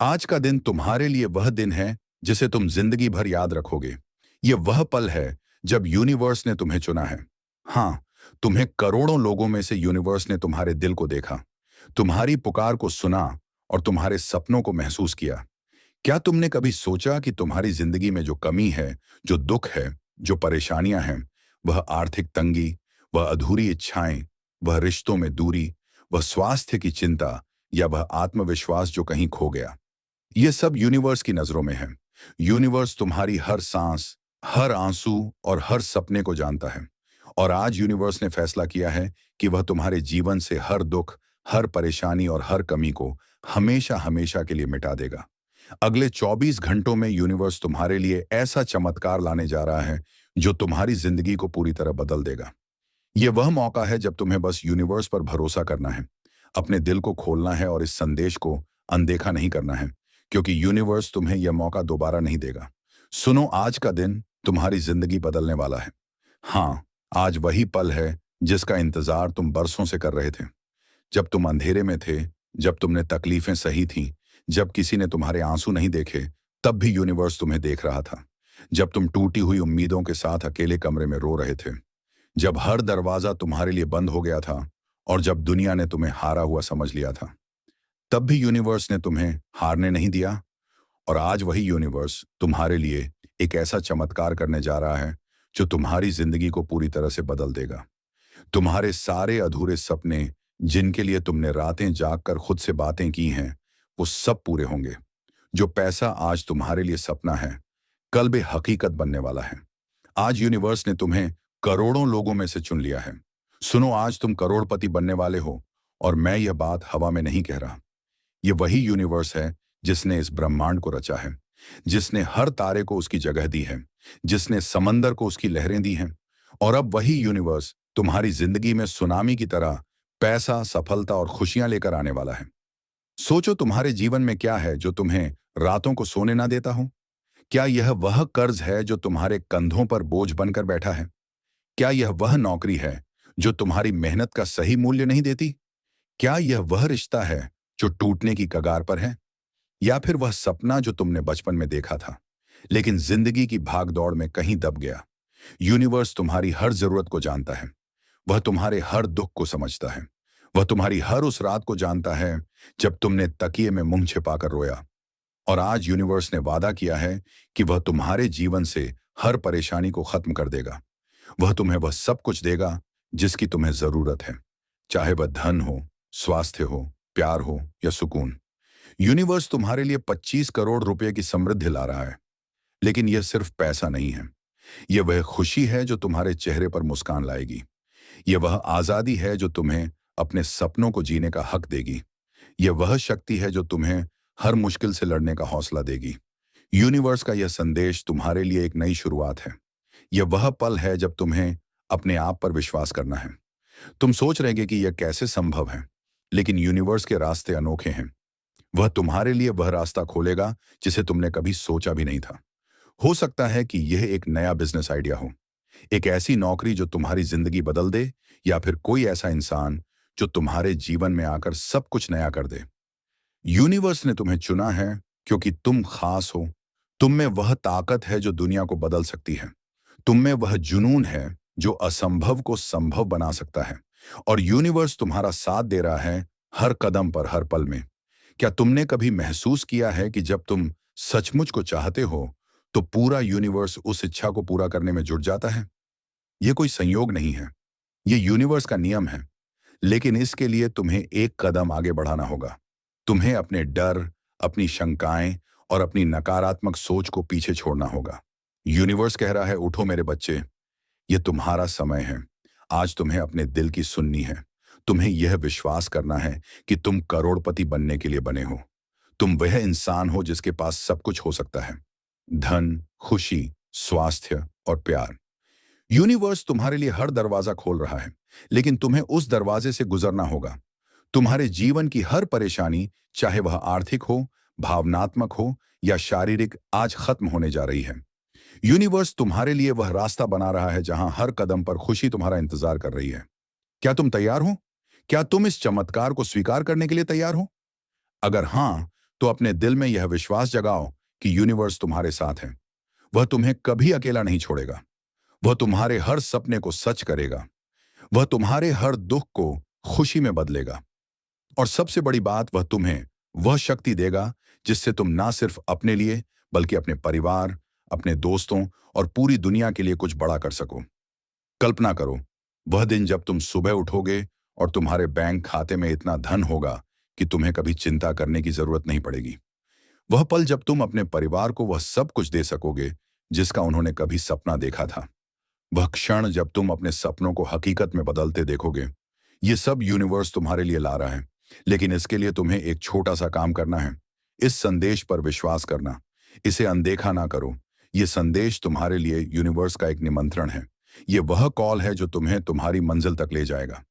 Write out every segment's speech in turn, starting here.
आज का दिन तुम्हारे लिए वह दिन है जिसे तुम जिंदगी भर याद रखोगे। ये वह पल है जब यूनिवर्स ने तुम्हें चुना है। हाँ, तुम्हें करोड़ों लोगों में से यूनिवर्स ने तुम्हारे दिल को देखा, तुम्हारी पुकार को सुना और तुम्हारे सपनों को महसूस किया। क्या तुमने कभी सोचा कि तुम्हारी जिंदगी में जो कमी है, जो दुख है, जो परेशानियां हैं, वह आर्थिक तंगी, वह अधूरी इच्छाएं, वह रिश्तों में दूरी, वह स्वास्थ्य की चिंता या वह आत्मविश्वास जो कहीं खो गया, ये सब यूनिवर्स की नजरों में है। यूनिवर्स तुम्हारी हर सांस, हर आंसू और हर सपने को जानता है। और आज यूनिवर्स ने फैसला किया है कि वह तुम्हारे जीवन से हर दुख, हर परेशानी और हर कमी को हमेशा हमेशा के लिए मिटा देगा। अगले 24 घंटों में यूनिवर्स तुम्हारे लिए ऐसा चमत्कार लाने जा रहा है जो तुम्हारी जिंदगी को पूरी तरह बदल देगा। यह वह मौका है जब तुम्हें बस यूनिवर्स पर भरोसा करना है, अपने दिल को खोलना है और इस संदेश को अनदेखा नहीं करना है, क्योंकि यूनिवर्स तुम्हें यह मौका दोबारा नहीं देगा। सुनो, आज का दिन तुम्हारी जिंदगी बदलने वाला है। हाँ, आज वही पल है जिसका इंतजार तुम बरसों से कर रहे थे। जब तुम अंधेरे में थे, जब तुमने तकलीफें सही थीं, जब किसी ने तुम्हारे आंसू नहीं देखे, तब भी यूनिवर्स तुम्हें देख रहा था। जब तुम टूटी हुई उम्मीदों के साथ अकेले कमरे में रो रहे थे, जब हर दरवाजा तुम्हारे लिए बंद हो गया था और जब दुनिया ने तुम्हें हारा हुआ समझ लिया था, तब भी यूनिवर्स ने तुम्हें हारने नहीं दिया। और आज वही यूनिवर्स तुम्हारे लिए एक ऐसा चमत्कार करने जा रहा है जो तुम्हारी जिंदगी को पूरी तरह से बदल देगा। तुम्हारे सारे अधूरे सपने, जिनके लिए तुमने रातें जागकर खुद से बातें की हैं, वो सब पूरे होंगे। जो पैसा आज तुम्हारे लिए सपना है, कल बे हकीकत बनने वाला है। आज यूनिवर्स ने तुम्हें करोड़ों लोगों में से चुन लिया है। सुनो, आज तुम करोड़पति बनने वाले हो। और मैं यह बात हवा में नहीं कह रहा। ये वही यूनिवर्स है जिसने इस ब्रह्मांड को रचा है, जिसने हर तारे को उसकी जगह दी है, जिसने समंदर को उसकी लहरें दी हैं। और अब वही यूनिवर्स तुम्हारी जिंदगी में सुनामी की तरह पैसा, सफलता और खुशियां लेकर आने वाला है। सोचो, तुम्हारे जीवन में क्या है जो तुम्हें रातों को सोने ना देता हो? क्या यह वह कर्ज है जो तुम्हारे कंधों पर बोझ बनकर बैठा है? क्या यह वह नौकरी है जो तुम्हारी मेहनत का सही मूल्य नहीं देती? क्या यह वह रिश्ता है जो टूटने की कगार पर है? या फिर वह सपना जो तुमने बचपन में देखा था, लेकिन जिंदगी की भागदौड़ में कहीं दब गया? यूनिवर्स तुम्हारी हर जरूरत को जानता है। वह तुम्हारे हर दुख को समझता है। वह तुम्हारी हर उस रात को जानता है जब तुमने तकिए में मुंह छिपाकर रोया। और आज यूनिवर्स ने वादा किया है कि वह तुम्हारे जीवन से हर परेशानी को खत्म कर देगा। वह तुम्हें वह सब कुछ देगा जिसकी तुम्हें जरूरत है, चाहे वह धन हो, स्वास्थ्य हो, प्यार हो या सुकून। यूनिवर्स तुम्हारे लिए 25 करोड़ रुपए की समृद्धि ला रहा है, लेकिन यह सिर्फ पैसा नहीं है। यह वह खुशी है जो तुम्हारे चेहरे पर मुस्कान लाएगी। यह वह आजादी है जो तुम्हें अपने सपनों को जीने का हक देगी। यह वह शक्ति है जो तुम्हें हर मुश्किल से लड़ने का हौसला देगी। यूनिवर्स का यह संदेश तुम्हारे लिए एक नई शुरुआत है। यह वह पल है जब तुम्हें अपने आप पर विश्वास करना है। तुम सोच रहे कि यह कैसे संभव है, लेकिन यूनिवर्स के रास्ते अनोखे हैं। वह तुम्हारे लिए वह रास्ता खोलेगा जिसे तुमने कभी सोचा भी नहीं था। हो सकता है कि यह एक नया बिजनेस आइडिया हो, एक ऐसी नौकरी जो तुम्हारी जिंदगी बदल दे, या फिर कोई ऐसा इंसान जो तुम्हारे जीवन में आकर सब कुछ नया कर दे। यूनिवर्स ने तुम्हें चुना है क्योंकि तुम खास हो। तुम में वह ताकत है जो दुनिया को बदल सकती है। तुम में वह जुनून है जो असंभव को संभव बना सकता है। और यूनिवर्स तुम्हारा साथ दे रहा है हर कदम पर, हर पल में। क्या तुमने कभी महसूस किया है कि जब तुम सचमुच को चाहते हो, तो पूरा यूनिवर्स उस इच्छा को पूरा करने में जुट जाता है? यह कोई संयोग नहीं है, यह यूनिवर्स का नियम है। लेकिन इसके लिए तुम्हें एक कदम आगे बढ़ाना होगा। तुम्हें अपने डर, अपनी शंकाएं और अपनी नकारात्मक सोच को पीछे छोड़ना होगा। यूनिवर्स कह रहा है, उठो मेरे बच्चे, यह तुम्हारा समय है। आज तुम्हें अपने दिल की सुननी है। तुम्हें यह विश्वास करना है कि तुम करोड़पति बनने के लिए बने हो। तुम वह इंसान हो जिसके पास सब कुछ हो सकता है, धन, खुशी, स्वास्थ्य और प्यार। यूनिवर्स तुम्हारे लिए हर दरवाजा खोल रहा है, लेकिन तुम्हें उस दरवाजे से गुजरना होगा। तुम्हारे जीवन की हर परेशानी, चाहे वह आर्थिक हो, भावनात्मक हो या शारीरिक, आज खत्म होने जा रही है। यूनिवर्स तुम्हारे लिए वह रास्ता बना रहा है जहां हर कदम पर खुशी तुम्हारा इंतजार कर रही है। क्या तुम तैयार हो? क्या तुम इस चमत्कार को स्वीकार करने के लिए तैयार हो? अगर हाँ, तो अपने दिल में यह विश्वास जगाओ कि यूनिवर्स तुम्हारे साथ है। वह तुम्हें कभी अकेला नहीं छोड़ेगा। वह तुम्हारे हर सपने को सच करेगा। वह तुम्हारे हर दुख को खुशी में बदलेगा। और सबसे बड़ी बात, वह तुम्हें वह शक्ति देगा जिससे तुम ना सिर्फ अपने लिए बल्कि अपने परिवार, अपने दोस्तों और पूरी दुनिया के लिए कुछ बड़ा कर सको। कल्पना करो, वह दिन जब तुम सुबह उठोगे और तुम्हारे बैंक खाते में इतना धन होगा कि तुम्हें कभी चिंता करने की जरूरत नहीं पड़ेगी। वह पल जब तुम अपने परिवार को वह सब कुछ दे सकोगे जिसका उन्होंने कभी सपना देखा था। वह क्षण जब तुम अपने सपनों को हकीकत में बदलते देखोगे। ये सब यूनिवर्स तुम्हारे लिए ला रहा है, लेकिन इसके लिए तुम्हें एक छोटा सा काम करना है। इस संदेश पर विश्वास करना। इसे अनदेखा ना करो। ये संदेश तुम्हारे लिए यूनिवर्स का एक निमंत्रण है। ये वह कॉल है जो तुम्हें तुम्हारी मंजिल तक ले जाएगा।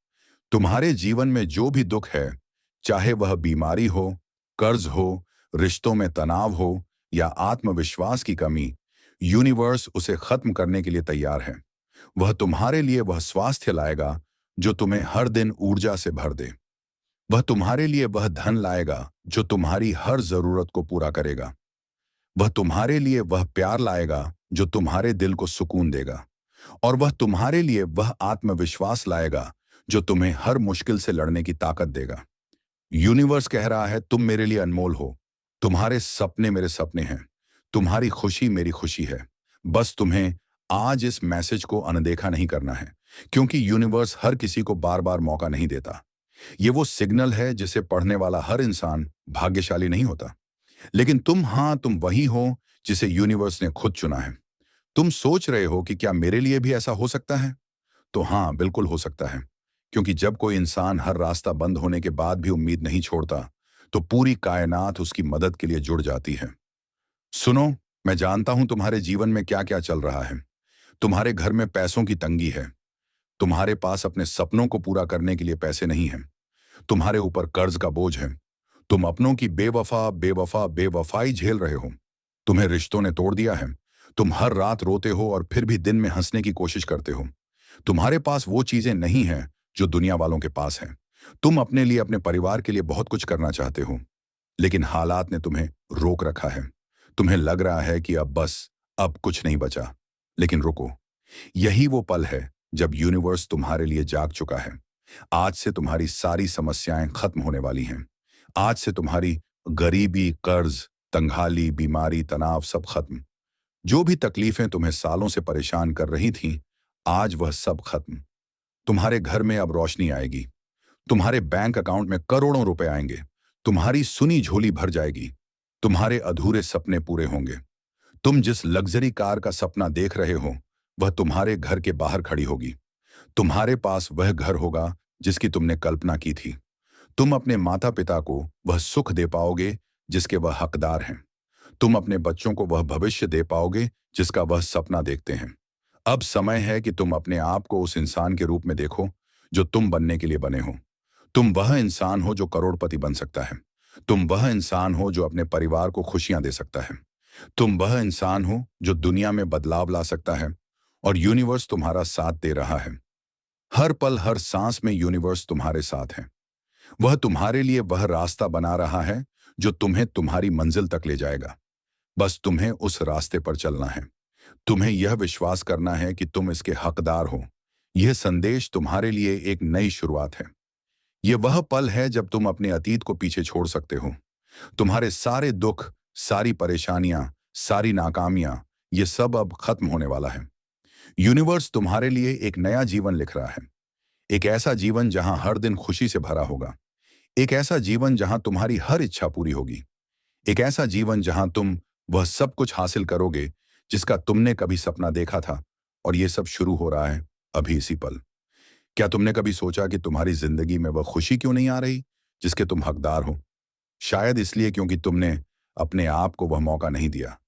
तुम्हारे जीवन में जो भी दुख है, चाहे वह बीमारी हो, कर्ज हो, रिश्तों में तनाव हो या आत्मविश्वास की कमी, यूनिवर्स उसे खत्म करने के लिए तैयार है। वह तुम्हारे लिए वह स्वास्थ्य लाएगा जो तुम्हें हर दिन ऊर्जा से भर दे। वह तुम्हारे लिए वह धन लाएगा जो तुम्हारी हर जरूरत को पूरा करेगा। वह तुम्हारे लिए वह प्यार लाएगा जो तुम्हारे दिल को सुकून देगा। और वह तुम्हारे लिए वह आत्मविश्वास लाएगा जो तुम्हें हर मुश्किल से लड़ने की ताकत देगा। यूनिवर्स कह रहा है, तुम मेरे लिए अनमोल हो। तुम्हारे सपने मेरे सपने हैं। तुम्हारी खुशी मेरी खुशी है। बस तुम्हें आज इस मैसेज को अनदेखा नहीं करना है, क्योंकि यूनिवर्स हर किसी को बार बार मौका नहीं देता। ये वो सिग्नल है जिसे पढ़ने वाला हर इंसान भाग्यशाली नहीं होता। लेकिन तुम वही हो जिसे यूनिवर्स ने खुद चुना है। तुम सोच रहे हो कि क्या मेरे लिए भी ऐसा हो सकता है? तो हाँ, बिल्कुल हो सकता है। क्योंकि जब कोई इंसान हर रास्ता बंद होने के बाद भी उम्मीद नहीं छोड़ता, तो पूरी कायनात उसकी मदद के लिए जुड़ जाती है। सुनो, मैं जानता हूं तुम्हारे जीवन में क्या क्या चल रहा है। तुम्हारे घर में पैसों की तंगी है। तुम्हारे पास अपने सपनों को पूरा करने के लिए पैसे नहीं हैं। तुम्हारे ऊपर कर्ज का बोझ है। तुम अपनों की बेवफाई झेल रहे हो। तुम्हें रिश्तों ने तोड़ दिया है। तुम हर रात रोते हो और फिर भी दिन में हंसने की कोशिश करते हो। तुम्हारे पास वो चीजें नहीं हैं जो दुनिया वालों के पास हैं। तुम अपने लिए, अपने परिवार के लिए बहुत कुछ करना चाहते हो, लेकिन हालात ने तुम्हें रोक रखा है। तुम्हें लग रहा है कि अब कुछ नहीं बचा। लेकिन रुको, यही वो पल है जब यूनिवर्स तुम्हारे लिए जाग चुका है। आज से तुम्हारी सारी समस्याएं खत्म होने वाली हैं। आज से तुम्हारी गरीबी, कर्ज, तंगहाली, बीमारी, तनाव सब खत्म। जो भी तकलीफें तुम्हें सालों से परेशान कर रही थीं, आज वह सब खत्म। तुम्हारे घर में अब रोशनी आएगी। तुम्हारे बैंक अकाउंट में करोड़ों रुपए आएंगे। तुम्हारी सुनी झोली भर जाएगी। तुम्हारे अधूरे सपने पूरे होंगे। तुम जिस लग्जरी कार का सपना देख रहे हो, वह तुम्हारे घर के बाहर खड़ी होगी। तुम्हारे पास वह घर होगा जिसकी तुमने कल्पना की थी। तुम अपने माता पिता को वह सुख दे पाओगे जिसके वह हकदार हैं। तुम अपने बच्चों को वह भविष्य दे पाओगे जिसका वह सपना देखते हैं। अब समय है कि तुम अपने आप को उस इंसान के रूप में देखो जो तुम बनने के लिए बने हो। तुम वह इंसान हो जो करोड़पति बन सकता है। तुम वह इंसान हो जो अपने परिवार को खुशियां दे सकता है। तुम वह इंसान हो जो दुनिया में बदलाव ला सकता है। और यूनिवर्स तुम्हारा साथ दे रहा है। हर पल, हर सांस में यूनिवर्स तुम्हारे साथ है। वह तुम्हारे लिए वह रास्ता बना रहा है जो तुम्हें तुम्हारी मंजिल तक ले जाएगा। बस तुम्हें उस रास्ते पर चलना है। तुम्हें यह विश्वास करना है कि तुम इसके हकदार हो। यह संदेश तुम्हारे लिए एक नई शुरुआत है। यह वह पल है जब तुम अपने अतीत को पीछे छोड़ सकते हो। तुम्हारे सारे दुख, सारी परेशानियां, सारी नाकामियां, ये सब अब खत्म होने वाला है। यूनिवर्स तुम्हारे लिए एक नया जीवन लिख रहा है। एक ऐसा जीवन जहां हर दिन खुशी से भरा होगा। एक ऐसा जीवन जहां तुम्हारी हर इच्छा पूरी होगी। एक ऐसा जीवन जहां तुम वह सब कुछ हासिल करोगे जिसका तुमने कभी सपना देखा था। और यह सब शुरू हो रहा है अभी, इसी पल। क्या तुमने कभी सोचा कि तुम्हारी जिंदगी में वह खुशी क्यों नहीं आ रही जिसके तुम हकदार हो? शायद इसलिए क्योंकि तुमने अपने आप को वह मौका नहीं दिया।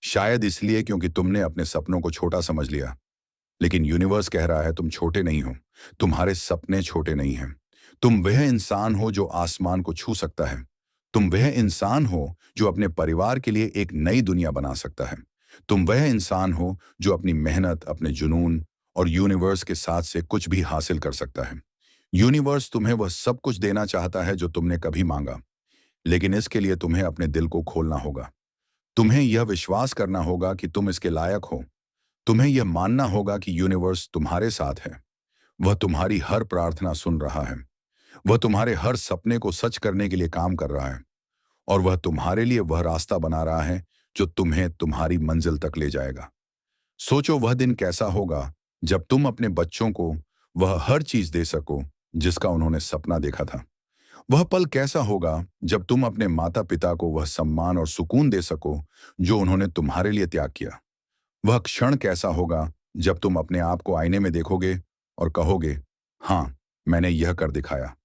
शायद इसलिए क्योंकि तुमने अपने सपनों को छोटा समझ लिया। लेकिन यूनिवर्स कह रहा है, तुम छोटे नहीं हो। तुम्हारे सपने छोटे नहीं हैं। तुम वह इंसान हो जो आसमान को छू सकता है। तुम वह इंसान हो जो अपने परिवार के लिए एक नई दुनिया बना सकता है। तुम वह इंसान हो जो अपनी मेहनत, अपने जुनून और यूनिवर्स के साथ से कुछ भी हासिल कर सकता है। यूनिवर्स तुम्हें वह सब कुछ देना चाहता है जो तुमने कभी मांगा। लेकिन इसके लिए तुम्हें अपने दिल को खोलना होगा। तुम्हें यह विश्वास करना होगा कि तुम इसके लायक हो। तुम्हें यह मानना होगा कि यूनिवर्स तुम्हारे साथ है। वह तुम्हारी हर प्रार्थना सुन रहा है। वह तुम्हारे हर सपने को सच करने के लिए काम कर रहा है। और वह तुम्हारे लिए वह रास्ता बना रहा है जो तुम्हें तुम्हारी मंजिल तक ले जाएगा। सोचो वह दिन कैसा होगा जब तुम अपने बच्चों को वह हर चीज दे सको जिसका उन्होंने सपना देखा था। वह पल कैसा होगा जब तुम अपने माता पिता को वह सम्मान और सुकून दे सको जो उन्होंने तुम्हारे लिए त्याग किया। वह क्षण कैसा होगा जब तुम अपने आप को आईने में देखोगे और कहोगे, हाँ, मैंने यह कर दिखाया।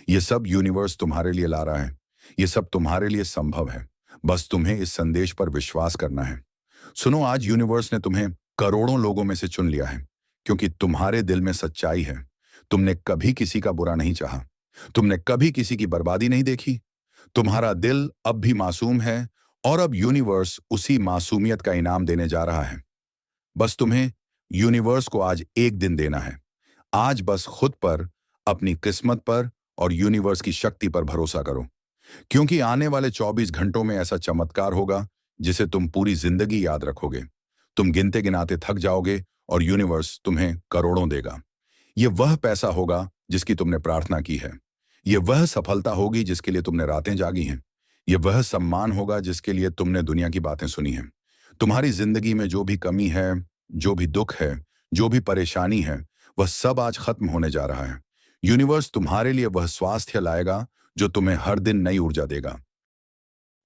यह सब यूनिवर्स तुम्हारे लिए ला रहा है। यह सब तुम्हारे लिए संभव है। बस तुम्हें इस संदेश पर विश्वास करना है। सुनो, आज यूनिवर्स ने तुम्हें करोड़ों लोगों में से चुन लिया है क्योंकि तुम्हारे दिल में सच्चाई है। तुमने कभी किसी का बुरा नहीं चाहा। तुमने कभी किसी की बर्बादी नहीं देखी। तुम्हारा दिल अब भी मासूम है और अब यूनिवर्स उसी मासूमियत का इनाम देने जा रहा है। बस तुम्हें यूनिवर्स को आज एक दिन देना है। आज बस खुद पर, अपनी किस्मत पर और यूनिवर्स की शक्ति पर भरोसा करो, क्योंकि आने वाले 24 घंटों में ऐसा चमत्कार होगा जिसे तुम पूरी जिंदगी याद रखोगे। तुम गिनते गिनाते थक जाओगे और यूनिवर्स तुम्हें करोड़ों देगा। ये वह पैसा होगा जिसकी तुमने प्रार्थना की है। ये वह सफलता होगी जिसके लिए तुमने रातें जागी हैं। ये वह सम्मान होगा जिसके लिए तुमने दुनिया की बातें सुनी हैं। तुम्हारी जिंदगी में जो भी कमी है, जो भी दुख है, जो भी परेशानी है, वह सब आज खत्म होने जा रहा है। यूनिवर्स तुम्हारे लिए वह स्वास्थ्य लाएगा जो तुम्हें हर दिन नई ऊर्जा देगा।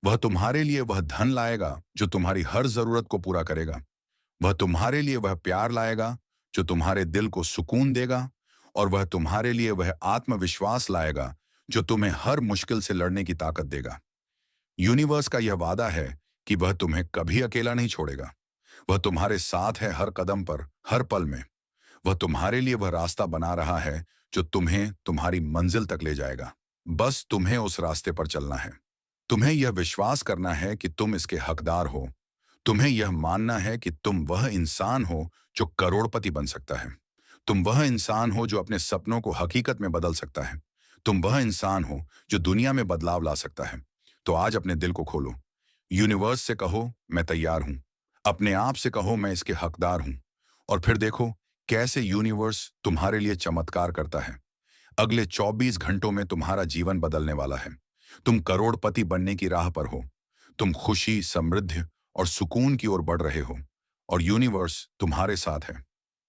वह तुम्हारे लिए वह धन लाएगा जो तुम्हारी हर जरूरत को पूरा करेगा। वह तुम्हारे लिए वह प्यार लाएगा जो तुम्हारे दिल को सुकून देगा। और वह तुम्हारे लिए वह आत्मविश्वास लाएगा जो तुम्हें हर मुश्किल से लड़ने की ताकत देगा। यूनिवर्स का यह वादा है कि वह तुम्हें कभी अकेला नहीं छोड़ेगा। वह तुम्हारे साथ है हर कदम पर, हर पल में। वह तुम्हारे लिए वह रास्ता बना रहा है जो तुम्हें तुम्हारी मंजिल तक ले जाएगा। बस तुम्हें उस रास्ते पर चलना है। तुम्हें यह विश्वास करना है कि तुम इसके हकदार हो। तुम्हें यह मानना है कि तुम वह इंसान हो जो करोड़पति बन सकता है। तुम वह इंसान हो जो अपने सपनों को हकीकत में बदल सकता है। तुम वह इंसान हो जो दुनिया में बदलाव ला सकता है। तो आज अपने दिल को खोलो। यूनिवर्स से कहो, मैं तैयार हूं। अपने आप से कहो, मैं इसके हकदार हूं। और फिर देखो कैसे यूनिवर्स तुम्हारे लिए चमत्कार करता है। अगले 24 घंटों में तुम्हारा जीवन बदलने वाला है। तुम करोड़पति बनने की राह पर हो। तुम खुशी, समृद्धि और सुकून की ओर बढ़ रहे हो। और यूनिवर्स तुम्हारे साथ है।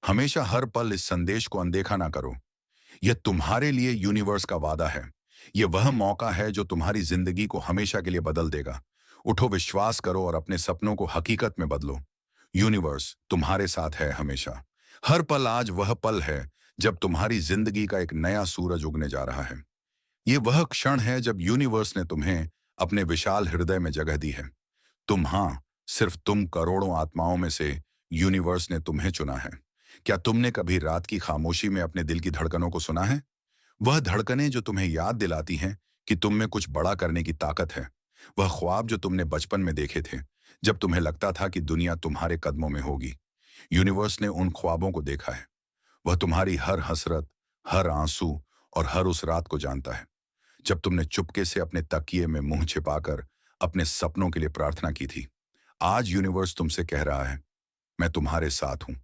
हमेशा हर पल इस संदेश को अनदेखा ना करो। यह तुम्हारे लिए यूनिवर्स का वादा है। यह वह मौका है जो तुम्हारी जिंदगी को हमेशा के लिए बदल देगा। उठो, विश्वास करो और अपने सपनों को हकीकत में बदलो। यूनिवर्स तुम्हारे साथ है हमेशा। हर पल आज वह पल है जब तुम्हारी जिंदगी का एक नया सूरज उगने जा रहा है। ये वह क्षण है जब यूनिवर्स ने तुम्हें अपने विशाल हृदय में जगह दी है। तुम, हाँ, सिर्फ तुम करोड़ों आत्माओं में से यूनिवर्स ने तुम्हें चुना है। क्या तुमने कभी रात की खामोशी में अपने दिल की धड़कनों को सुना है? वह धड़कनें जो तुम्हें याद दिलाती हैं कि तुम में कुछ बड़ा करने की ताकत है। वह ख्वाब जो तुमने बचपन में देखे थे, जब तुम्हें लगता था कि दुनिया तुम्हारे कदमों में होगी। यूनिवर्स ने उन ख्वाबों को देखा है। वह तुम्हारी हर हसरत, हर आंसू और हर उस रात को जानता है जब तुमने चुपके से अपने तकिए में मुंह छिपाकर अपने सपनों के लिए प्रार्थना की थी। आज यूनिवर्स तुमसे कह रहा है, मैं तुम्हारे साथ हूं।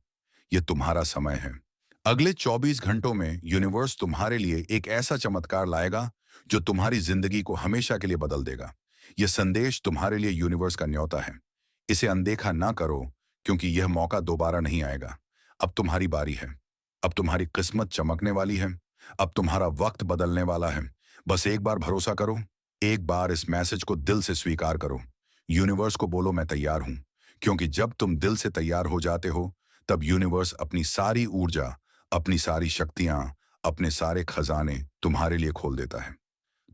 यह तुम्हारा समय है। अगले 24 घंटों में यूनिवर्स तुम्हारे लिए एक ऐसा चमत्कार लाएगा जो तुम्हारी जिंदगी को हमेशा के लिए बदल देगा। यह संदेश तुम्हारे लिए यूनिवर्स का न्योता है। इसे अनदेखा ना करो, क्योंकि यह मौका दोबारा नहीं आएगा। अब तुम्हारी बारी है। अब तुम्हारी किस्मत चमकने वाली है। अब तुम्हारा वक्त बदलने वाला है। बस एक बार भरोसा करो। एक बार इस मैसेज को दिल से स्वीकार करो। यूनिवर्स को बोलो, मैं तैयार हूं। क्योंकि जब तुम दिल से तैयार हो जाते हो, तब यूनिवर्स अपनी सारी ऊर्जा, अपनी सारी शक्तियां, अपने सारे खजाने तुम्हारे लिए खोल देता है।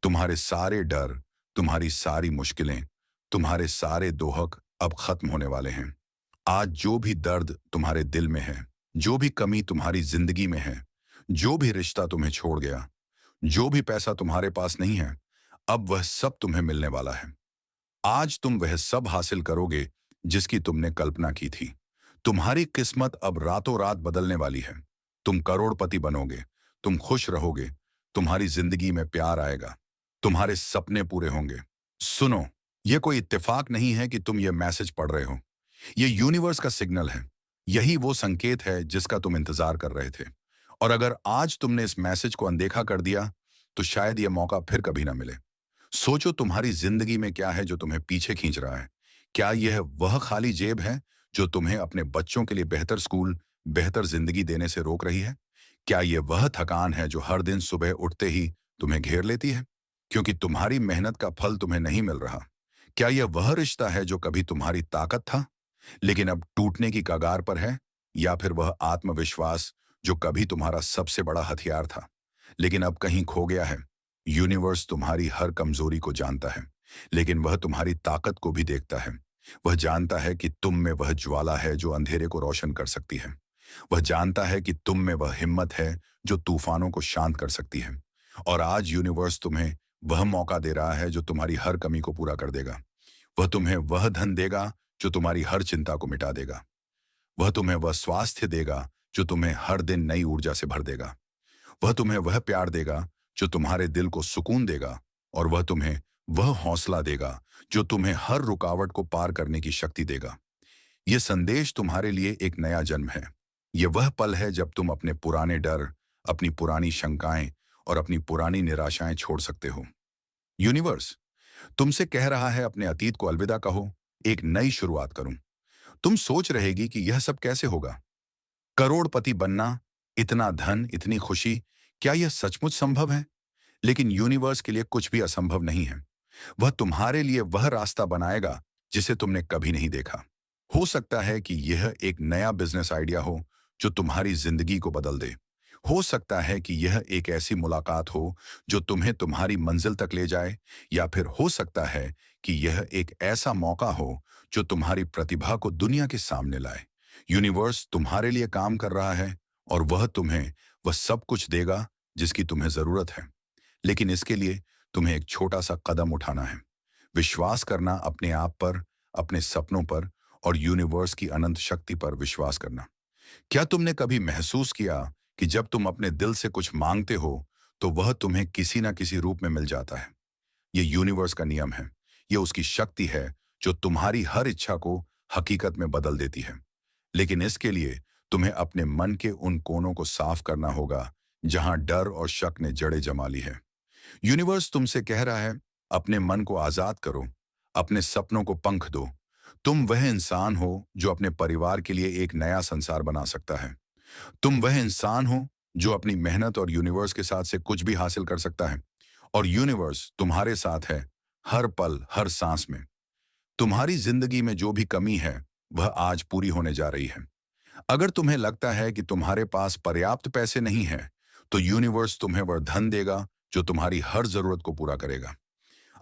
तुम्हारे सारे डर, तुम्हारी सारी मुश्किलें, तुम्हारे सारे दोहक अब खत्म होने वाले हैं। आज जो भी दर्द तुम्हारे दिल में है, जो भी कमी तुम्हारी जिंदगी में है, जो भी रिश्ता तुम्हें छोड़ गया, जो भी पैसा तुम्हारे पास नहीं है, अब वह सब तुम्हें मिलने वाला है। आज तुम वह सब हासिल करोगे जिसकी तुमने कल्पना की थी। तुम्हारी किस्मत अब रातों रात बदलने वाली है। तुम करोड़पति बनोगे। तुम खुश रहोगे। तुम्हारी जिंदगी में प्यार आएगा। तुम्हारे सपने पूरे होंगे। सुनो, ये कोई इत्तेफाक नहीं है कि तुम ये मैसेज पढ़ रहे हो। ये यूनिवर्स का सिग्नल है। यही वो संकेत है जिसका तुम इंतजार कर रहे थे। और अगर आज तुमने इस मैसेज को अनदेखा कर दिया, तो शायद ये मौका फिर कभी ना मिले। सोचो, तुम्हारी जिंदगी में क्या है जो तुम्हें पीछे खींच रहा है? क्या यह वह खाली जेब है जो तुम्हें अपने बच्चों के लिए बेहतर स्कूल, बेहतर जिंदगी देने से रोक रही है? क्या यह वह थकान है जो हर दिन सुबह उठते ही तुम्हें घेर लेती है, क्योंकि तुम्हारी मेहनत का फल तुम्हें नहीं मिल रहा? क्या यह वह रिश्ता है जो कभी तुम्हारी ताकत था, लेकिन अब टूटने की कगार पर है? या फिर वह आत्मविश्वास जो कभी तुम्हारा सबसे बड़ा हथियार था, लेकिन अब कहीं खो गया है? यूनिवर्स तुम्हारी हर कमजोरी को जानता है, लेकिन वह तुम्हारी ताकत को भी देखता है। वह जानता है कि तुम में वह ज्वाला है जो अंधेरे को रोशन कर सकती है। वह जानता है कि तुम में वह हिम्मत है जो तूफानों को शांत कर सकती है। और आज यूनिवर्स तुम्हें वह मौका दे रहा है जो तुम्हारी हर कमी को पूरा कर देगा। वह तुम्हें वह धन देगा जो तुम्हारी हर चिंता को मिटा देगा। वह तुम्हें वह स्वास्थ्य देगा जो तुम्हें हर दिन नई ऊर्जा से भर देगा। वह तुम्हें वह प्यार देगा जो तुम्हारे दिल को सुकून देगा। और वह तुम्हें वह हौसला देगा जो तुम्हें हर रुकावट को पार करने की शक्ति देगा। यह संदेश तुम्हारे लिए एक नया जन्म है। यह वह पल है जब तुम अपने पुराने डर, अपनी पुरानी शंकाएं और अपनी पुरानी निराशाएं छोड़ सकते हो। यूनिवर्स तुमसे कह रहा है, अपने अतीत को अलविदा कहो, एक नई शुरुआत करूं। तुम सोच रहेगी कि यह सब कैसे होगा? करोड़पति बनना, इतना धन, इतनी खुशी, क्या यह सचमुच संभव है? लेकिन यूनिवर्स के लिए कुछ भी असंभव नहीं है। वह तुम्हारे लिए वह रास्ता बनाएगा जिसे तुमने कभी नहीं देखा। हो सकता है कि यह एक नया बिजनेस आइडिया हो जो तुम्हारी जिंदगी को बदल दे। हो सकता है कि यह एक ऐसी मुलाकात हो जो तुम्हें तुम्हारी मंजिल तक ले जाए। या फिर हो सकता है कि यह एक ऐसा मौका हो जो तुम्हारी प्रतिभा को दुनिया के सामने लाए। यूनिवर्स तुम्हारे लिए काम कर रहा है, और वह तुम्हें वह सब कुछ देगा जिसकी तुम्हें जरूरत है। लेकिन इसके लिए तुम्हें एक छोटा सा कदम उठाना है। विश्वास करना अपने आप पर, अपने सपनों पर, और यूनिवर्स की अनंत शक्ति पर विश्वास करना। क्या तुमने कभी महसूस किया कि जब तुम अपने दिल से कुछ मांगते हो तो वह तुम्हें किसी ना किसी रूप में मिल जाता है? यह यूनिवर्स का नियम है। यह उसकी शक्ति है जो तुम्हारी हर इच्छा को हकीकत में बदल देती है। लेकिन इसके लिए तुम्हें अपने मन के उन कोनों को साफ करना होगा जहां डर और शक ने जड़ें जमा ली है। यूनिवर्स तुमसे कह रहा है, अपने मन को आजाद करो, अपने सपनों को पंख दो। तुम वह इंसान हो जो अपने परिवार के लिए एक नया संसार बना सकता है। तुम वह इंसान हो जो अपनी मेहनत और यूनिवर्स के साथ से कुछ भी हासिल कर सकता है। और यूनिवर्स तुम्हारे साथ है, हर पल, हर सांस में। तुम्हारी जिंदगी में जो भी कमी है वह आज पूरी होने जा रही है। अगर तुम्हें लगता है कि तुम्हारे पास पर्याप्त पैसे नहीं है, तो यूनिवर्स तुम्हें वह धन देगा जो तुम्हारी हर जरूरत को पूरा करेगा।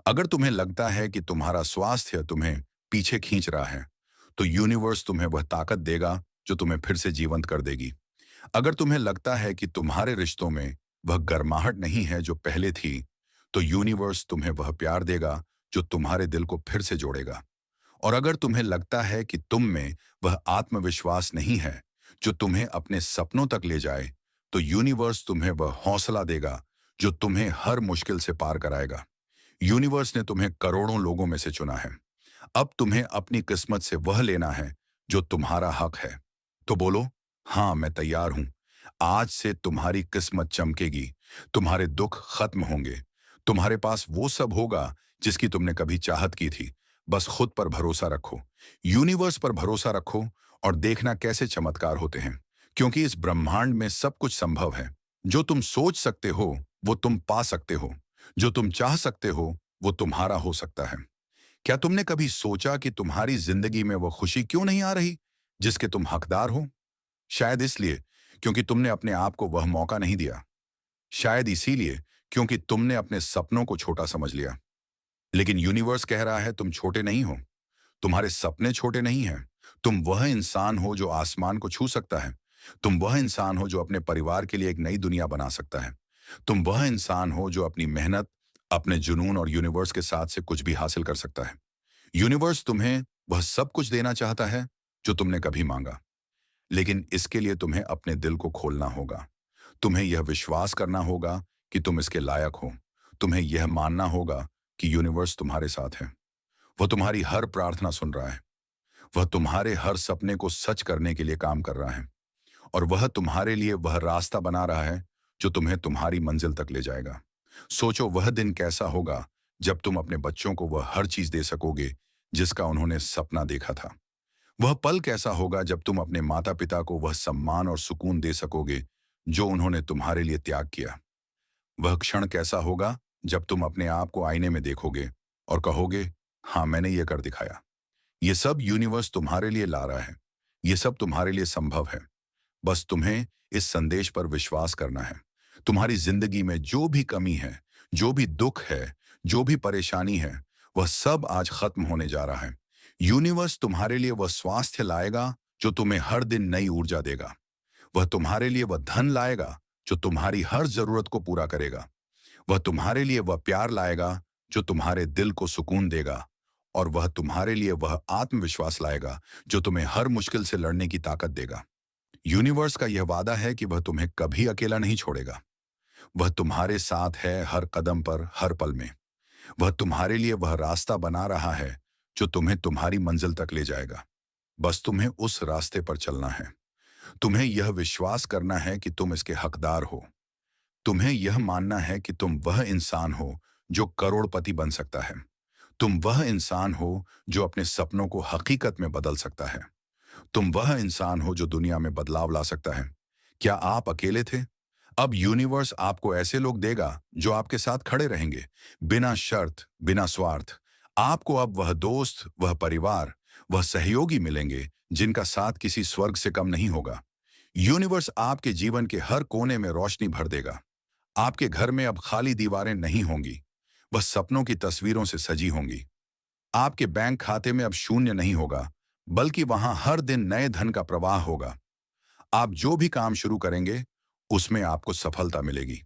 अगर तुम्हें लगता है कि तुम्हारा स्वास्थ्य तुम्हें पीछे खींच रहा है, तो यूनिवर्स तुम्हें वह ताकत देगा जो तुम्हें फिर से जीवंत कर देगी। अगर तुम्हें लगता है कि तुम्हारे रिश्तों में वह गर्माहट नहीं है जो पहले थी, तो यूनिवर्स तुम्हें वह प्यार देगा जो तुम्हारे दिल को फिर से जोड़ेगा। और अगर तुम्हें लगता है कि तुम में वह आत्मविश्वास नहीं है जो तुम्हें अपने सपनों तक ले जाए, तो यूनिवर्स तुम्हें वह हौसला देगा जो तुम्हें हर मुश्किल से पार कराएगा। यूनिवर्स ने तुम्हें करोड़ों लोगों में से चुना है। अब तुम्हें अपनी किस्मत से वह लेना है जो तुम्हारा हक है। तो बोलो, हाँ मैं तैयार हूं। आज से तुम्हारी किस्मत चमकेगी, तुम्हारे दुख खत्म होंगे, तुम्हारे पास वो सब होगा जिसकी तुमने कभी चाहत की थी। बस खुद पर भरोसा रखो, यूनिवर्स पर भरोसा रखो, और देखना कैसे चमत्कार होते हैं। क्योंकि इस ब्रह्मांड में सब कुछ संभव है। जो तुम सोच सकते हो वो तुम पा सकते हो। जो तुम चाह सकते हो वो तुम्हारा हो सकता है। क्या तुमने कभी सोचा कि तुम्हारी जिंदगी में वो खुशी क्यों नहीं आ रही जिसके तुम हकदार हो? शायद इसलिए क्योंकि तुमने अपने आप को वह मौका नहीं दिया। शायद इसीलिए क्योंकि तुमने अपने सपनों को छोटा समझ लिया। लेकिन यूनिवर्स कह रहा है, तुम छोटे नहीं हो। तुम्हारे सपने छोटे नहीं हैं। तुम वह इंसान हो जो आसमान को छू सकता है। तुम वह इंसान हो जो अपने परिवार के लिए एक नई दुनिया बना सकता है। तुम वह इंसान हो जो अपनी मेहनत, अपने जुनून और यूनिवर्स के साथ से कुछ भी हासिल कर सकता है। यूनिवर्स तुम्हें वह सब कुछ देना चाहता है जो तुमने कभी मांगा। लेकिन इसके लिए तुम्हें अपने दिल को खोलना होगा। तुम्हें यह विश्वास करना होगा कि तुम इसके लायक हो। तुम्हें यह मानना होगा कि यूनिवर्स तुम्हारे साथ है। वह तुम्हारी हर प्रार्थना सुन रहा है। वह तुम्हारे हर सपने को सच करने के लिए काम कर रहा है। और वह तुम्हारे लिए वह रास्ता बना रहा है जो तुम्हें तुम्हारी मंजिल तक ले जाएगा। सोचो वह दिन कैसा होगा जब तुम अपने बच्चों को वह हर चीज दे सकोगे जिसका उन्होंने सपना देखा था। वह पल कैसा होगा जब तुम अपने माता पिता को वह सम्मान और सुकून दे सकोगे जो उन्होंने तुम्हारे लिए त्याग किया। वह क्षण कैसा होगा जब तुम अपने आप को आईने में देखोगे और कहोगे, हाँ मैंने ये कर दिखाया। ये सब यूनिवर्स तुम्हारे लिए ला रहा है। ये सब तुम्हारे लिए संभव है। बस तुम्हें इस संदेश पर विश्वास करना है। तुम्हारी जिंदगी में जो भी कमी है, जो भी दुख है, जो भी परेशानी है, वह सब आज खत्म होने जा रहा है। यूनिवर्स तुम्हारे लिए वह स्वास्थ्य लाएगा जो तुम्हें हर दिन नई ऊर्जा देगा। वह तुम्हारे लिए वह धन लाएगा जो तुम्हारी हर जरूरत को पूरा करेगा। वह तुम्हारे लिए वह प्यार लाएगा जो तुम्हारे दिल को सुकून देगा। और वह तुम्हारे लिए वह आत्मविश्वास लाएगा जो तुम्हें हर मुश्किल से लड़ने की ताकत देगा। यूनिवर्स का यह वादा है कि वह तुम्हें कभी अकेला नहीं छोड़ेगा। वह तुम्हारे साथ है हर कदम पर, हर पल में। वह तुम्हारे लिए वह रास्ता बना रहा है जो तुम्हें तुम्हारी मंजिल तक ले जाएगा। बस तुम्हें उस रास्ते पर चलना है। तुम्हें यह विश्वास करना है कि तुम इसके हकदार हो। तुम्हें यह मानना है कि तुम वह इंसान हो जो करोड़पति बन सकता है। तुम वह इंसान हो जो अपने सपनों को हकीकत में बदल सकता है। तुम वह इंसान हो जो दुनिया में बदलाव ला सकता है। क्या आप अकेले थे? अब यूनिवर्स आपको ऐसे लोग देगा जो आपके साथ खड़े रहेंगे, बिना शर्त, बिना स्वार्थ। आपको अब वह दोस्त, वह परिवार, वह सहयोगी मिलेंगे जिनका साथ किसी स्वर्ग से कम नहीं होगा। यूनिवर्स आपके जीवन के हर कोने में रोशनी भर देगा। आपके घर में अब खाली दीवारें नहीं होंगी, वह सपनों की तस्वीरों से सजी होंगी। आपके बैंक खाते में अब शून्य नहीं होगा, बल्कि वहां हर दिन नए धन का प्रवाह होगा। आप जो भी काम शुरू करेंगे उसमें आपको सफलता मिलेगी।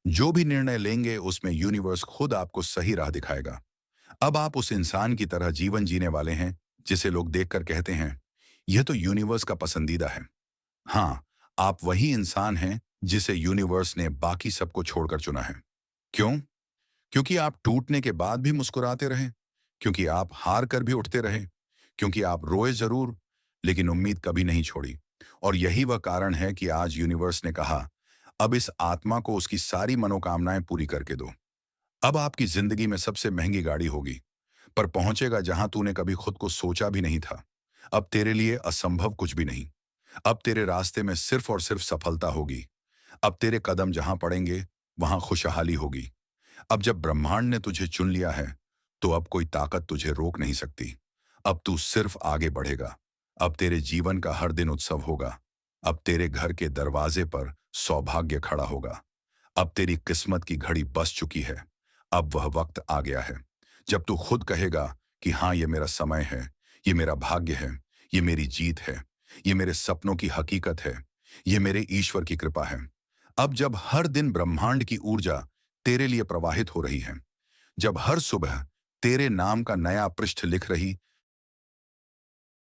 जो भी निर्णय लेंगे उसमें यूनिवर्स खुद आपको सही राह दिखाएगा। अब आप उस इंसान की तरह जीवन जीने वाले हैं जिसे लोग देखकर कहते हैं, यह तो यूनिवर्स का पसंदीदा है। हाँ, आप वही इंसान हैं जिसे यूनिवर्स ने बाकी सबको छोड़कर चुना है। क्यों? क्योंकि आप टूटने के बाद भी मुस्कुराते रहे, क्योंकि आप हार कर भी उठते रहे, क्योंकि आप रोए जरूर लेकिन उम्मीद कभी नहीं छोड़ी। और यही वह कारण है कि आज यूनिवर्स ने कहा, अब इस आत्मा को उसकी सारी मनोकामनाएं पूरी करके दो। अब आपकी जिंदगी में सबसे महंगी गाड़ी होगी, पर पहुंचेगा जहां तूने कभी खुद को सोचा भी नहीं था। अब तेरे लिए असंभव कुछ भी नहीं। अब तेरे रास्ते में सिर्फ और सिर्फ सफलता होगी। अब तेरे कदम जहां पड़ेंगे वहां खुशहाली होगी। अब जब ब्रह्मांड ने तुझे चुन लिया है तो अब कोई ताकत तुझे रोक नहीं सकती। अब तू सिर्फ आगे बढ़ेगा। अब तेरे जीवन का हर दिन उत्सव होगा। अब तेरे घर के दरवाजे पर सौभाग्य खड़ा होगा। अब तेरी किस्मत की घड़ी बस चुकी है। अब वह वक्त आ गया है जब तू खुद कहेगा कि हाँ, ये मेरा समय है, ये मेरा भाग्य है, ये मेरी जीत है, ये मेरे सपनों की हकीकत है, ये मेरे ईश्वर की कृपा है। अब जब हर दिन ब्रह्मांड की ऊर्जा तेरे लिए प्रवाहित हो रही है, जब हर सुबह तेरे नाम का नया पृष्ठ लिख रही